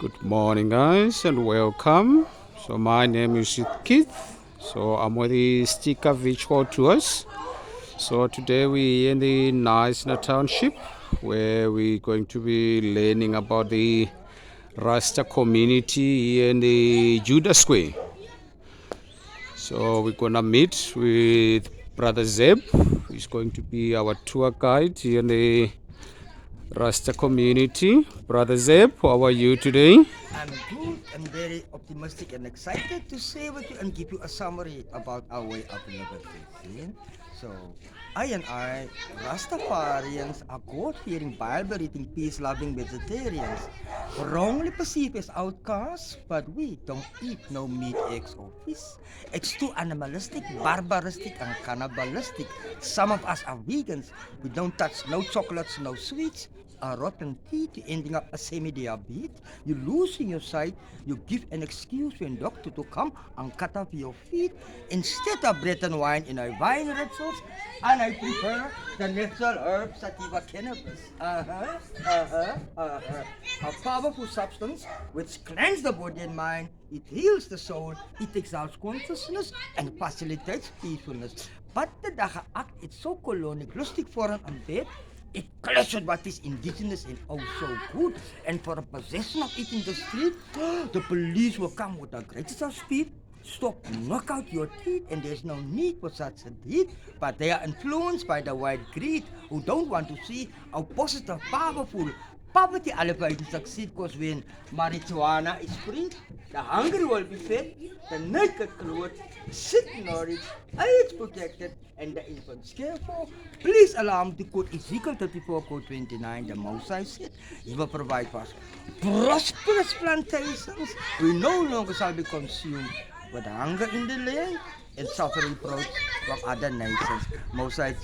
Good morning, guys, and welcome. So, my name is Keith. So, I'm with the Sticker Virtual Tours. So, today we're in the knysna Township where we're going to be learning about the Rasta community here in the Judah Square. So, we're gonna meet with Brother Zeb, who's going to be our tour guide here in the Rasta community. Brother Zeb, how are you today? I'm good. I'm very optimistic and excited to share with you and give you a summary about our way of living. So, I, Rastafarians, are God-fearing, Bible-reading, peace-loving vegetarians, wrongly perceived as outcasts, but we don't eat no meat, eggs, or fish. It's too animalistic, barbaristic, and cannibalistic. Some of us are vegans. We don't touch no chocolates, no sweets, a rotten teeth, ending up a semi-diabetes. You losing your sight, you give an excuse to a doctor to come and cut off your feet instead of bread and wine in a wine red sauce. And I prefer the natural herb sativa cannabis. A powerful substance which cleanses the body and mind. It heals the soul, it exalts consciousness, and facilitates peacefulness. But the Daha Act, it's so colonialistic, foreign, and bad. It clashes what is indigenous and oh so good. And for a possession of it in the street, the police will come with the greatest of speed, stop, knock out your teeth, and there's no need for such a deed. But they are influenced by the white greed, who don't want to see how positive, powerful, poverty alleviating succeed, because when marijuana is free, the hungry will be fed, the naked clothed, sick nourished, AIDS protected, and the infants cared for. Please allow me to quote Ezekiel 34, code 29. The Mosai said, He will provide for us prosperous plantations. We no longer shall be consumed with hunger in the land and suffering from other nations. Mosai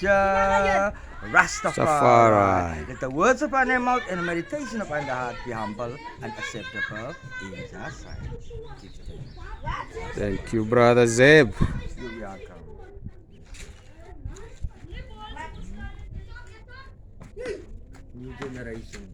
Rastafari. Let the words of our mouth and the meditation of our heart be humble and acceptable in His sight. Thank you, Brother Zeb. You're welcome. New generation.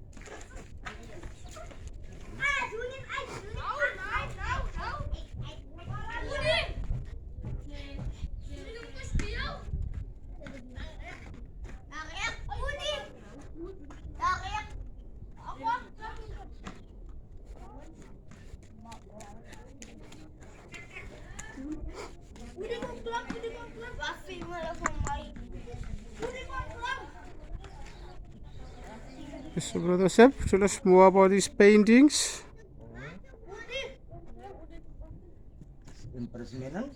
So, Brother Zeb, tell us more about these paintings. Empress Menen,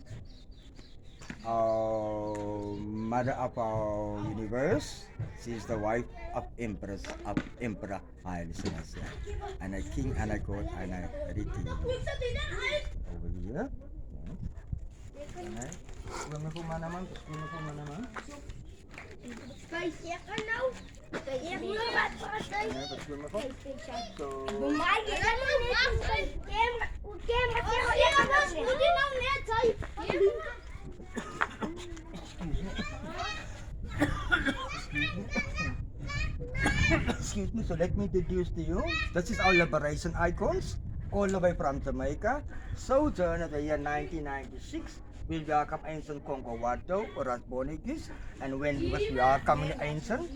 our mother of our universe. She is the wife of Emperor Haile Selassie, and a king and a god and a deity. Over here. Excuse me, so let me introduce to you. This is our liberation icons, all the way from Jamaica. Sojourn at the year 1996. We welcome ancient Congo Wato or Rasbonikis, and when we was welcoming ancient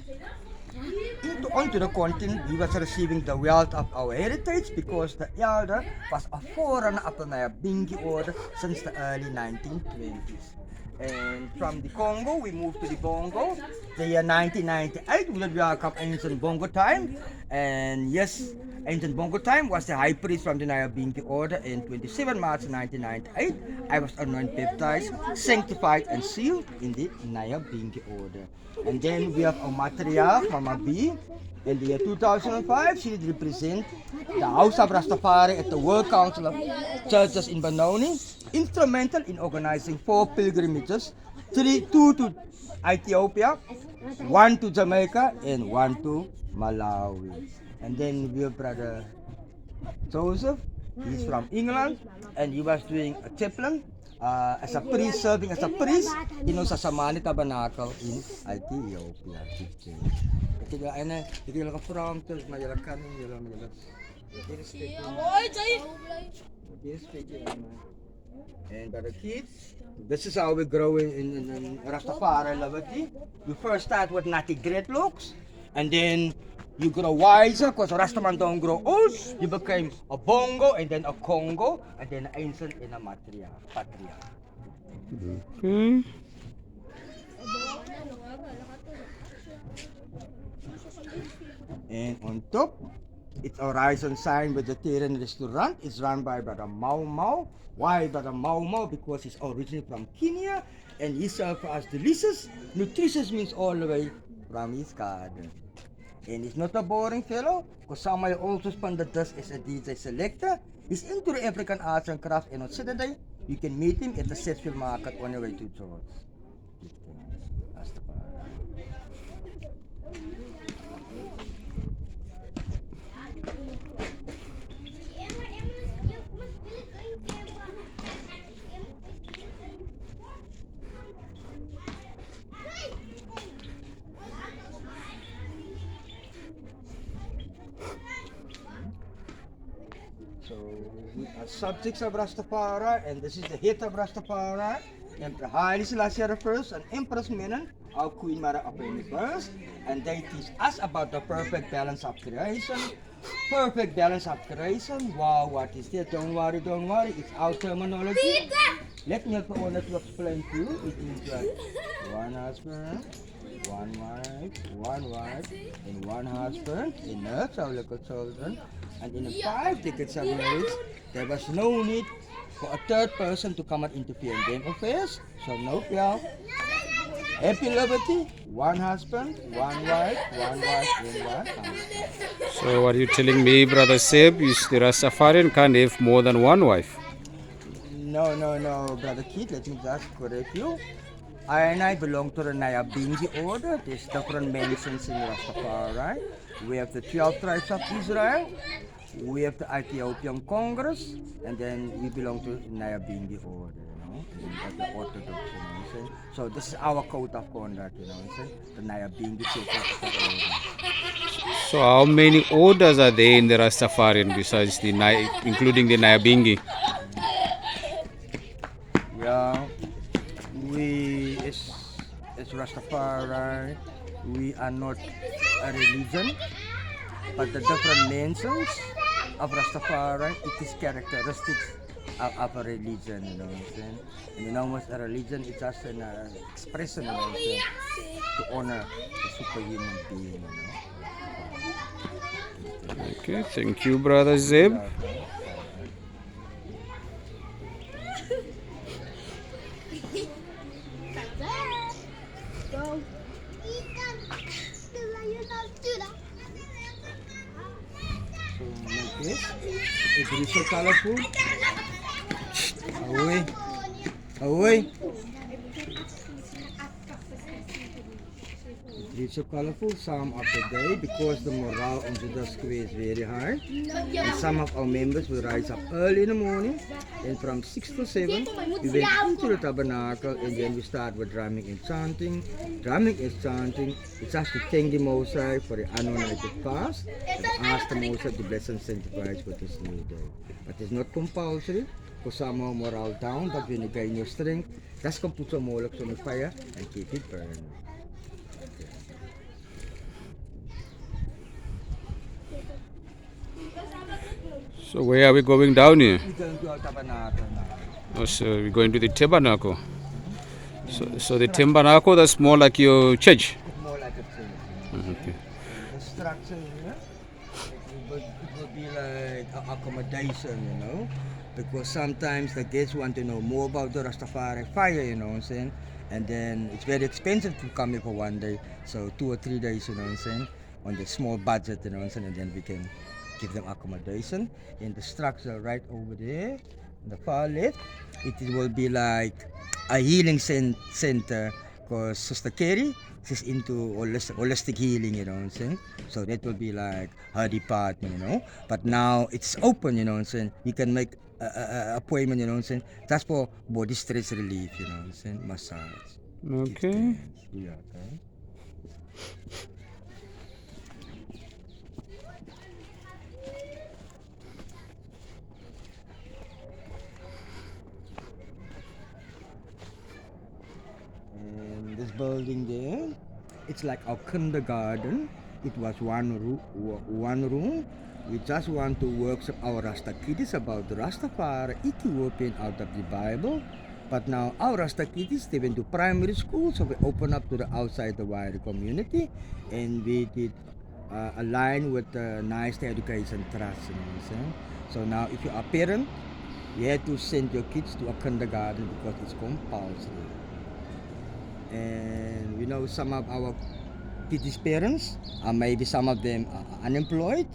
onto the continent, we was receiving the wealth of our heritage because the elder was a forerunner of the Nyabingi order since the early 1920s. And from the Congo, we moved to the Bongo. The year 1998, we will welcome ancient Bongo time. And yes, ancient Bongo time was the high priest from the Nyabingi order. In 27 March 1998, I was anointed, baptized, sanctified, and sealed in the Nyabingi order. And then we have our matriarch, Mama B. In the year 2005, she did represent the House of Rastafari at the World Council of Churches in Benoni, instrumental in organizing 4 pilgrimages, 2 to Ethiopia, 1 to Jamaica, and 1 to Malawi. And then we have Brother Joseph. He's from England, and he was doing a chaplain as a priest, serving as a priest in the Sasamani Tabernacle in Ethiopia. Kaya ana, hindi lang from to, mayalakan, And by the kids, this is how we grow in Rastafari Liberty. You first start with natty dreadlocks, and then you grow wiser because Rastaman don't grow old. You became a bongo, and then a Congo, and then an ancient in a patria. Okay. And on top, it's a Horizon sign vegetarian restaurant. It's run by Brother Mau Mau. Why Brother Mau Mau? Because he's originally from Kenya and he serves us delicious. Nutritious means all the way from his garden. And he's not a boring fellow, because somebody also spent the dust as a DJ selector. He's into the African arts and crafts, and on Saturday, you can meet him at the Sedgefield Market on the way to George. That's the part. So we are subjects of Rastafari, and this is the head of Rastafari, Emperor Haile Selassie I and Empress Menen, our Queen Mother of the Universe, and they teach us about the perfect balance of creation. Perfect balance of creation. Wow, what is that? Don't worry, it's our terminology. Let me have honor to explain to you. It means like one husband, one wife, and one husband, and nurse our little children. And in the 5 decades of marriage, there was no need for a third person to come and interfere in their affairs. So no, yeah. Happy liberty, one husband, one wife, and one husband. So what are you telling me, Brother Seb, is the Rastafarian can't have more than one wife? No, brother Keith, let me just correct you. I and I belong to the Nyabingi order. There's different mentions in Rastafari. We have the 12 tribes of Israel. We have the Ethiopian Congress, and then we belong to Nyabingi order, and the Orthodox, So this is our code of conduct, the Nyabingi order. So how many orders are there in the Rastafarian besides including the Nyabingi? Yeah, we as Rastafari, we are not a religion, but the different mentions of Rastafari, it is characteristics of a religion, And what's a religion? It's just an expression, to honor the superhuman being, Okay, thank you, Brother Zeb. So like this, it is so colorful. Away. It's so colorful some of the day because the morale on the square is very high. And some of our members will rise up early in the morning, and from 6 to 7 we went into the tabernacle, and then we start with drumming and chanting. Drumming and chanting, it's just to thank the Mosai for the anointed fast and to ask the Mosai to bless and sanctify us with this new day. But it's not compulsory, because some are morale down, but when you gain your strength, just come put some molochs on the fire and keep it burning. So where are we going down here? We're going to our tabernacle now. Oh, so we're going to the tabernacle. So the tabernacle, that's more like your church. It's more like a church. Okay. The structure here, it will be like accommodation, because sometimes the guests want to know more about the Rastafari fire, you know what I'm saying? And then it's very expensive to come here for one day, so 2 or 3 days, you know what I'm saying, on the small budget, you know what I'm saying, and then we can give them accommodation. In the structure right over there, on the far left, it will be like a healing center, because Sister Carrie, she's into holistic healing, you know what I'm saying? So that will be like her department, But now it's open, you know what I'm saying? You can make a appointment, you know what I'm saying? That's for body stress relief, you know what I'm saying? Massage. Okay. Yeah, okay. building there. It's like our kindergarten. It was one room. We just want to workshop our Rasta kiddies about the Rastafari Ethiopian out of the Bible. But now our Rasta kiddies, they went to primary school, so we open up to the outside the wider community, and we did align with the nice education trust. You know what I'm saying? So now, if you are a parent, you have to send your kids to a kindergarten because it's compulsory. And we know some of our kids' parents, maybe some of them are unemployed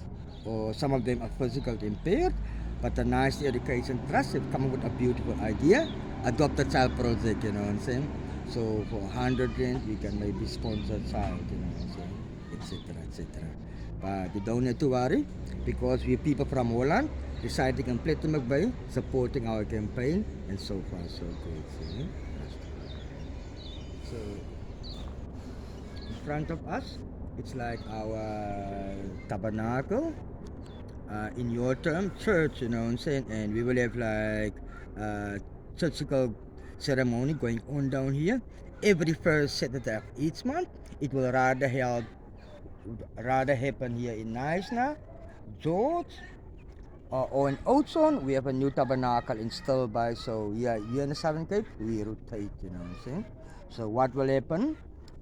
or some of them are physically impaired, but the Nice Education Trust have come up with a beautiful idea, adopt a child project, you know what I'm saying? So for 100 rand, we can maybe sponsor a child, you know what I'm saying, etc., etc. But you don't need to worry because we people from Holland residing in Plettenberg Bay supporting our campaign, and so far so good. See? So in front of us, it's like our tabernacle. In your term, church, you know what I'm saying? And we will have like churchical ceremony going on down here. Every first Saturday of each month, it will rather happen here in Knysna, George, or in Oudtshoorn. We have a new tabernacle installed by, so yeah, here in the Southern Cape, we rotate, you know what I'm saying? So what will happen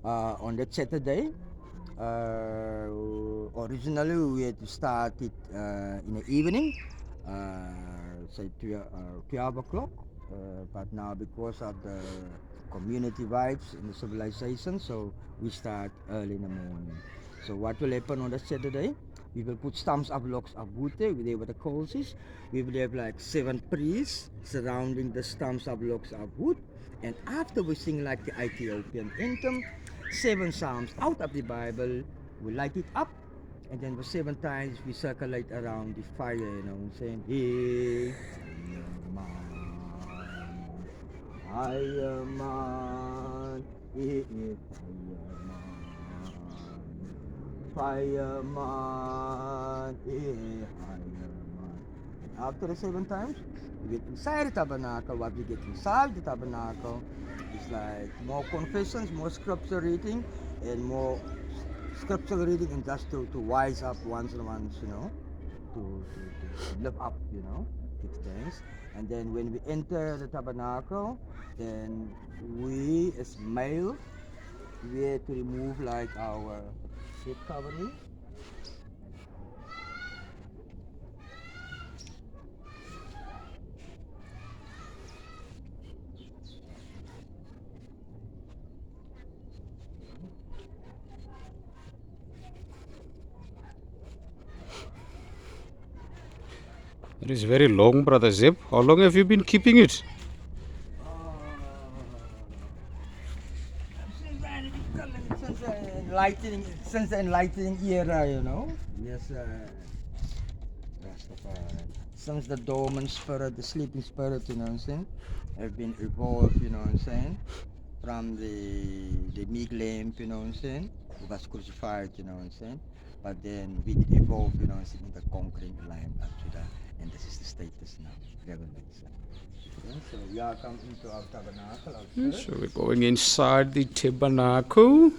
on that Saturday? Originally we had to start it in the evening, say 12 o'clock, but now because of the community vibes and the civilization, so we start early in the morning. So what will happen on the Saturday? We will put stumps of logs of wood there where the coals is. We will have like 7 priests surrounding the stumps of logs of wood, and after we sing like the Ethiopian anthem, 7 psalms out of the Bible, we light it up, and then for 7 times we circulate around the fire, you know what I'm saying? Hey, fireman, fireman, fireman. After the 7 times, we get inside the tabernacle. What we get inside the tabernacle is like more confessions, more scripture reading, and more scripture reading, and just to wise up once and once, you know, to live up, you know, give thanks. And then when we enter the tabernacle, then we as male, we have to remove like our head covering. It is very long, Brother Zeb. How long have you been keeping it? Since the enlightening era, you know. Yes, Rastafari. Since the dormant spirit, the sleeping spirit, you know what I'm saying, have been evolved, you know what I'm saying, from the meek lamb, you know what I'm saying, who was crucified, you know what I'm saying, but then we did evolve, you know what I'm saying, in the conquering lion up to that, and this is the status now, revelation. Okay, so we are coming into our tabernacle, our church. So we're going inside the tabernacle.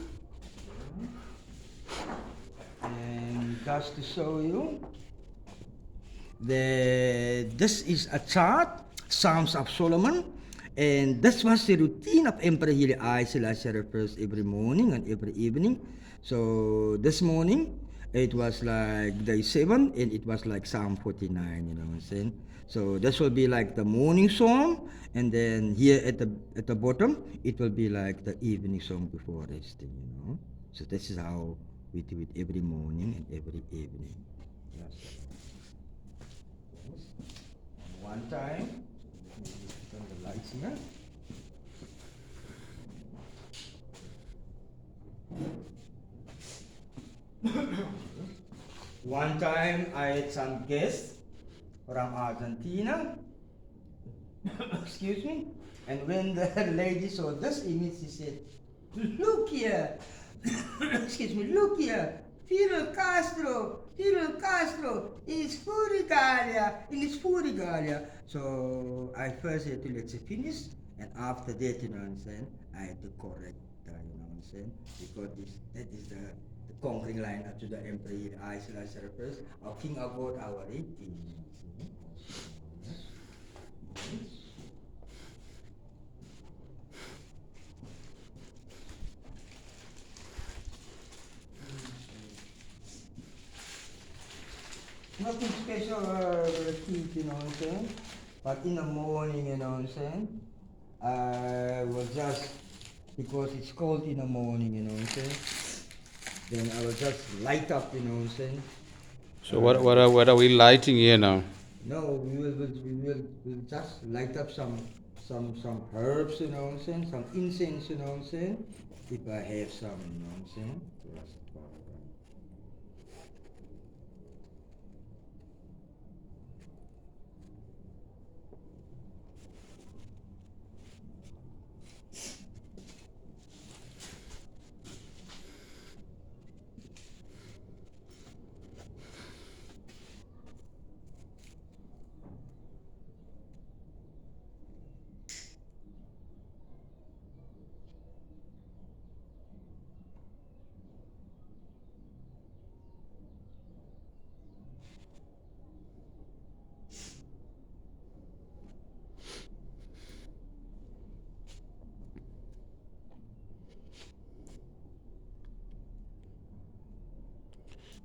And just to show you, this is a chart, Psalms of Solomon, and this was the routine of Emperor Haile Selassie I every morning and every evening. So this morning, it was like day 7, and it was like Psalm 49, you know what I'm saying? So this will be like the morning song, and then here at the bottom, it will be like the evening song before resting, you know? So this is how we do it every morning and every evening. Yes. One time, turn the lights here. One time I had some guests from Argentina. Excuse me. And when the lady saw this image, she said, "Look here." Excuse me, "Look here. Fidel Castro is Furigalia. So I first had to let her finish, and after that, you know what I'm saying, I had to correct you know what I'm saying? Because that is the conquering line up to the emperor Isla surface. Our king about our king. Nothing special teeth, you know what I'm saying? But in the morning, you know what I'm saying? I will just, because it's cold in the morning, you know what I'm saying? Then I will just light up, you know what I'm saying? So what are we lighting here now? No, we'll just light up some herbs, you know what I'm saying? Some incense, you know what I'm saying? If I have some, you know what I'm saying? Just,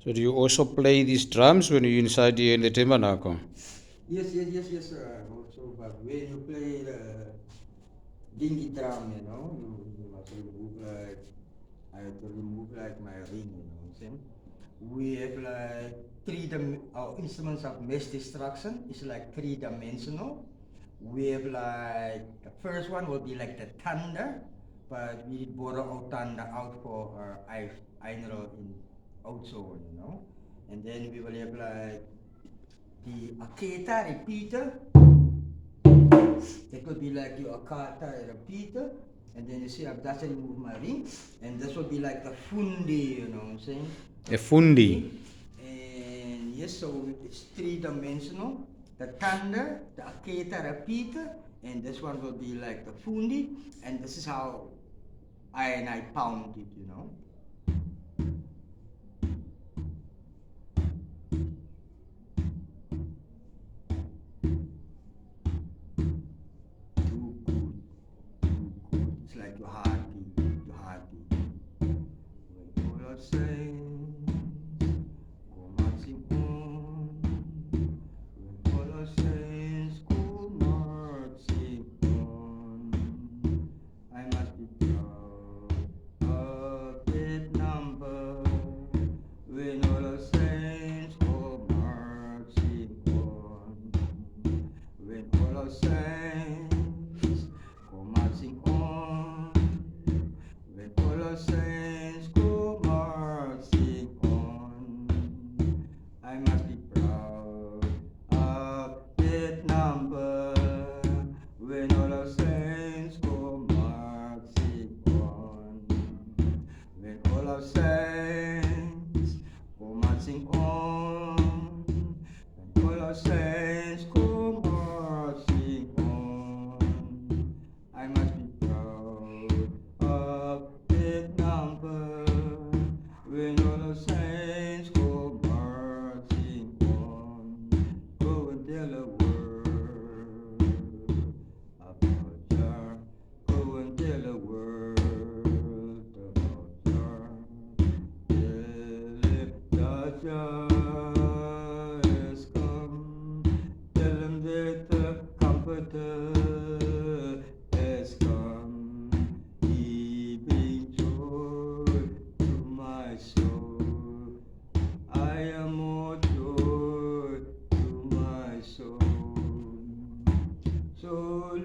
So do you also play these drums when you're inside here in the tabernacle? yes, sir. Also, but when you play the dingy drum, you know, you must remove like, I have to remove like my ring, you know what I'm saying? We have like our instruments of mass destruction is like three-dimensional. We have like, the first one will be like the thunder, but we borrow our thunder out for Einro in outzone, you know. And then we will have like the Aketa repeater. That could be like your Akata repeater. And then you see I've just removed my ring. And this will be like the fundi, you know what I'm saying? A fundi. And yes, so it's three-dimensional. The thunder, the Aketa repeater, and this one will be like the fundi. And this is how I pound it, you know. Too good, too good. It's like your heartbeat, your heartbeat. When all are saying, go marching on. When all are saying, go marching on. I must be proud of that number. When all are saints go marching on. When all are saints go marching on. When all our saints go marching on, I must be proud of that number. When all our saints go marching on, when all our saints go marching on, when all our saints go marching on, I must be proud of that number. When all the saints go marching on, go and tell the world about Jah. Go and tell the world about Jah. Tell him that Jah has come. Tell him that the Comforter has come. He brings joy to my soul. I am more joy to my soul. So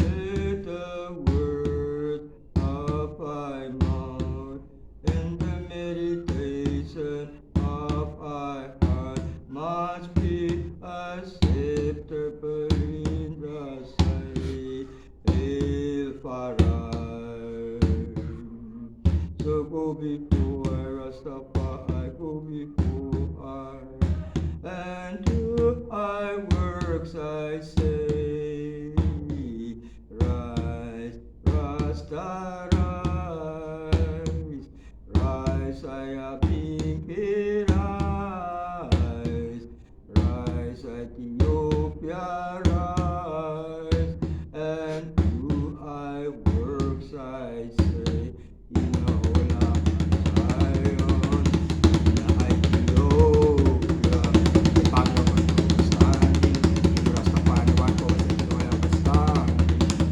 let the word of my mouth and the meditation of my heart must be acceptable in the sight of Farai. So go before I, Rastafari, go before I, and do I works I say, rise, Rasta, rise. Ethiopia rise, and do I works I say, in the whole of Zion, in Ethiopia, the Bangla was standing, in Rastafari one was the joy of the standing,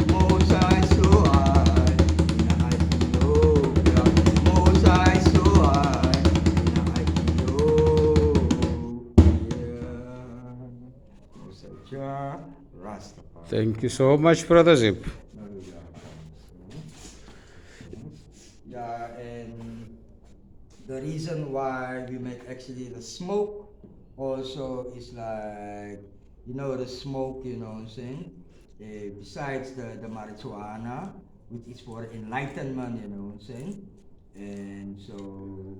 Mosai so high, in Ethiopia, Mosai so high, in Ethiopia, Rastafari. Thank you so much, Brother Zip. Yeah, and the reason why we make actually the smoke also is like, the smoke, what I'm saying? Besides the marijuana, which is for enlightenment, what I'm saying? And so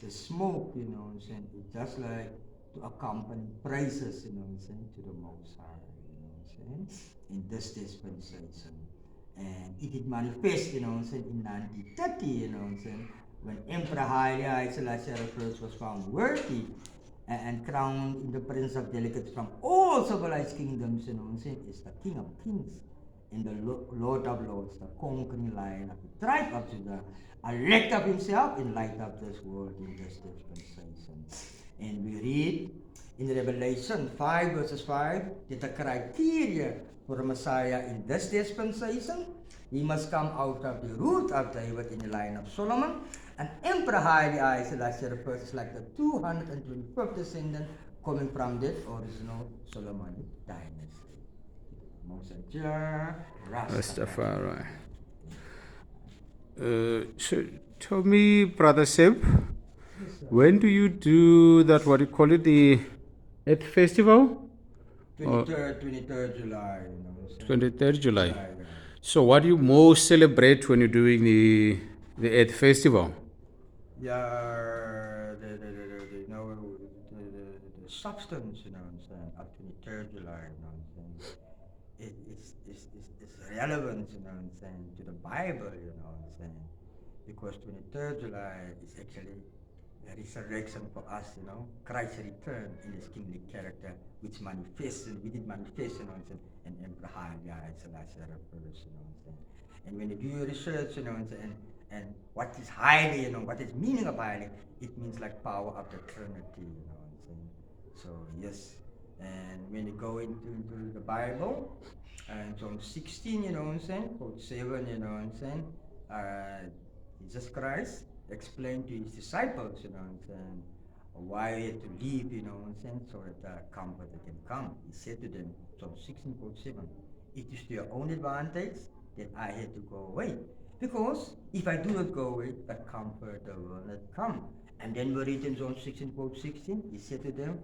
the smoke, what I'm saying? It's just like to accompany praises, what I'm saying, to the Most High, what I'm saying? In this dispensation. And it did manifest, what I'm saying, in 1930, what I'm saying, when Emperor Haile Selassie I was found worthy and crowned in the presence of delegates from all civilized kingdoms, what I'm saying, is the King of Kings and the Lord of Lords, the conquering lion of the tribe of Judah, elect of himself in light of this world in this dispensation. And we read in Revelation 5 verses 5 that the criteria for a Messiah in this dispensation, he must come out of the root of David in the line of Solomon. And Emperor Haile Selassie I is like the 225th descendant coming from that original Solomonic dynasty. Rastafari. So tell me, Brother Seb, when do you do that, what do you call it, the Earth Festival? 23rd July, 23rd July. yeah. So what do you most celebrate when you're doing the Earth Festival? Yeah, the substance, I'm saying, up 23rd July, I'm saying, it's relevant, I'm saying, to the Bible, I'm saying, because 23rd July is actually a resurrection for us, Christ's return in his kingly character, which manifests, we did manifest, I'm saying, in Emperor Haile Selassie I, I'm saying. And when you do your research, and what is highly, what is meaning of highly, it means like power of the Trinity, I'm saying. So yes, and when you go into the Bible, and John 16, I'm saying, quote 7, I'm saying, Jesus Christ explained to his disciples, I'm saying, why he had to leave, I'm saying, so that the comforter can come. He said to them, John 16, quote 7, it is to your own advantage that I had to go away. Because if I do not go away, the comforter will not come. And then we read in John 16, quote 16, he said to them,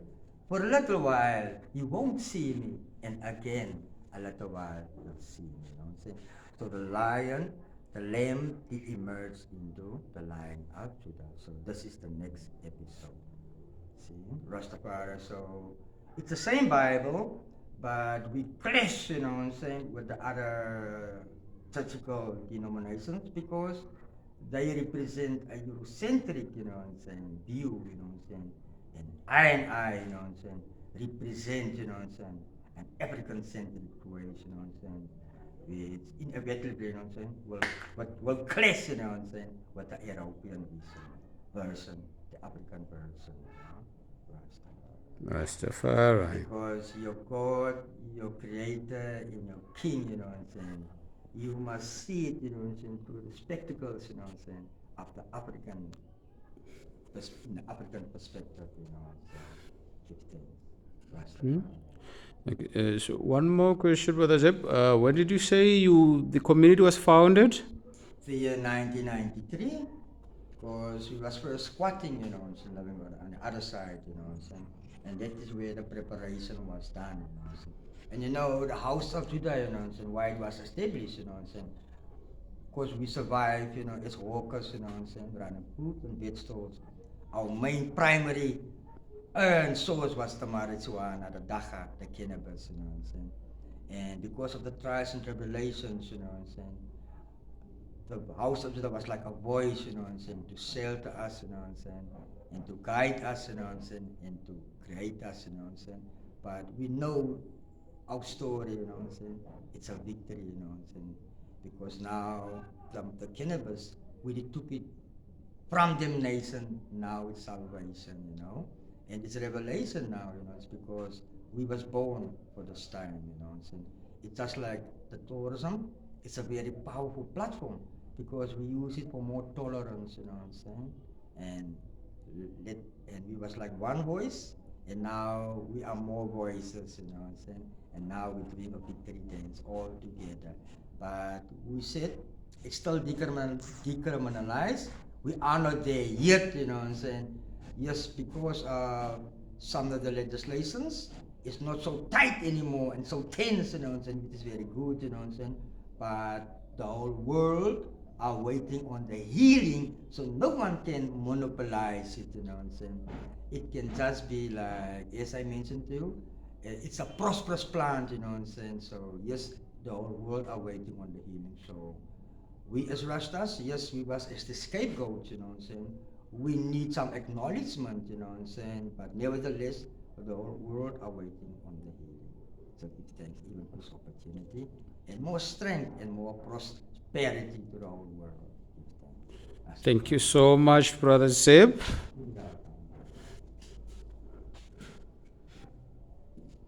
for a little while you won't see me, and again a little while you'll see me. You know what I'm saying? So the lamb did emerge into the line of Judah. So this is the next episode. See, Rastafari. So it's the same Bible, but we clash, what I'm saying, with the other churchical denominations because they represent a Eurocentric, what I'm saying, view, what I'm saying. And I, what I'm saying, represent, what I'm saying, an African-centric way, what I'm saying. Which inevitably, what I'm saying, will clash, what I'm saying, with the European version, the African version, Rastafari. because your God, your creator, and your king, what I'm saying, you must see it, what I'm saying, through the spectacles, what I'm saying, of the African, in the African perspective, what I'm saying. Hmm? Okay, so one more question, Brother Zeb. When did you say the community was founded? The year 1993, because we was first squatting, living on the other side, what I'm saying, and that is where the preparation was done, what I'm saying. And the house of Judah, what I'm saying, why it was established, what I'm saying, because we survived, as workers, what I'm saying, running food and vegetables. Our main primary earned source was the marijuana, the dacha, the cannabis, what I'm saying. And because of the trials and tribulations, what I'm saying, the house of Judah was like a voice, what I'm saying, to sell to us, what I'm saying, and to guide us, what I'm saying, and to create us, you know what I'm saying? But we know our story, you know what I'm saying? It's a victory, you know what I'm saying? Because now the cannabis, we took it from damnation, now it's salvation, you know? And it's revelation now, you know, it's because we was born for this time, you know what I'm saying? It's just like the tourism, it's a very powerful platform because we use it for more tolerance, you know what I'm saying? And let and we was like one voice and now we are more voices, you know what I'm saying? And now we're doing a victory dance all together. But we said it's still decriminalized. We are not there yet, you know what I'm saying? Yes, because some of the legislations is not so tight anymore and so tense, you know what I'm saying? It is very good, you know what I'm saying? But the whole world are waiting on the healing, so no one can monopolize it, you know what I'm saying? It can just be like, as I mentioned to you, it's a prosperous plant, you know what I'm saying? So yes, the whole world are waiting on the healing. So we as Rastas, yes, we was as the scapegoat, you know what I'm saying? We need some acknowledgement, you know what I'm saying? But nevertheless, the whole world are waiting on the healing. So we thank even for this opportunity and more strength and more prosperity to the whole world. Thank you so much, Brother Zeb.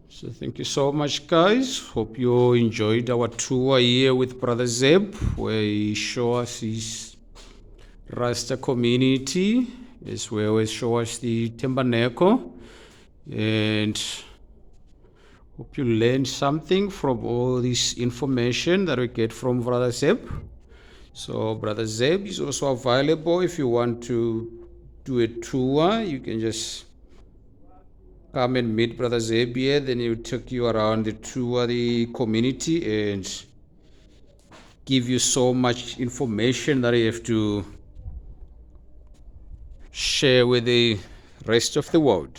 So thank you so much, guys. Hope you enjoyed our tour here with Brother Zeb, where he showed us his Rasta community, as well as show us the Tembaneko. And hope you learned something from all this information that we get from Brother Zeb. So Brother Zeb is also available if you want to do a tour. You can just come and meet Brother Zeb here, then he'll take you around the tour, the community, and give you so much information that you have to share with the rest of the world.